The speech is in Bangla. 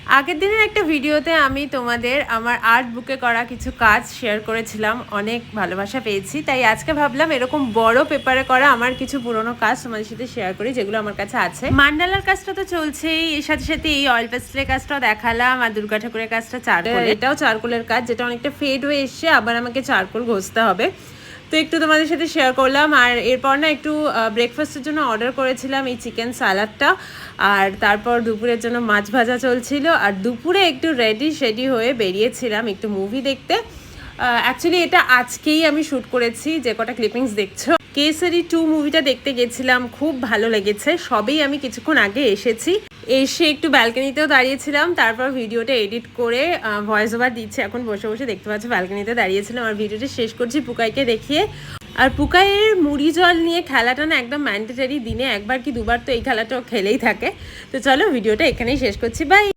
আগের দিনের একটা ভিডিওতে আমি তোমাদের আমার আর্ট বুকে করা কিছু কাজ শেয়ার করেছিলাম, অনেক ভালোবাসা পেয়েছি। তাই আজকে ভাবলাম এরকম বড় পেপারে করা আমার কিছু পুরোনো কাজ তোমাদের সাথে শেয়ার করি, যেগুলো আমার কাছে আছে। মান্ডালার কাজটা তো চলছেই, এর সাথে সাথে এই অয়েল পেস্টেলের কাজটাও দেখালাম, আর দুর্গা ঠাকুরের কাজটা চারকোল, এটাও চারকোলের কাজ, যেটা অনেকটা ফেড হয়ে এসছে, আবার আমাকে চারকোল ঘষতে হবে। তো একটু তোমাদের সাথে শেয়ার করলাম। আর এরপর না একটু ব্রেকফাস্টের জন্য অর্ডার করেছিলাম এই চিকেন স্যালাডটা, আর তারপর দুপুরের জন্য মাছ ভাজা চলছিল, আর দুপুরে একটু রেডি হয়ে বেরিয়েছিলাম একটু মুভি দেখতে। অ্যাকচুয়ালি এটা আজকেই আমি শ্যুট করেছি, যে কটা ক্লিপিংস দেখছো। কেসারি 2 মুভিটা দেখতে গেছিলাম, খুব ভালো লেগেছে। সবেই আমি কিছুক্ষণ আগে এসেছি, এসে একটু ব্যালকনিতেও দাঁড়িয়েছিলাম, তারপর ভিডিওটা এডিট করে ভয়েস ওভার দিচ্ছে। এখন বসে বসে দেখতে পাচ্ছ ব্যালকনিতে দাঁড়িয়েছিলাম, আর ভিডিওটা শেষ করছি পুকাইকে দেখিয়ে। আর পুকাইয়ের মুড়ি জল নিয়ে খেলাটা না একদম ম্যান্ডেটারি, দিনে একবার কি দুবার তো এই খেলাটা খেলেই থাকে। তো চলো ভিডিওটা এখানেই শেষ করছি, বাই।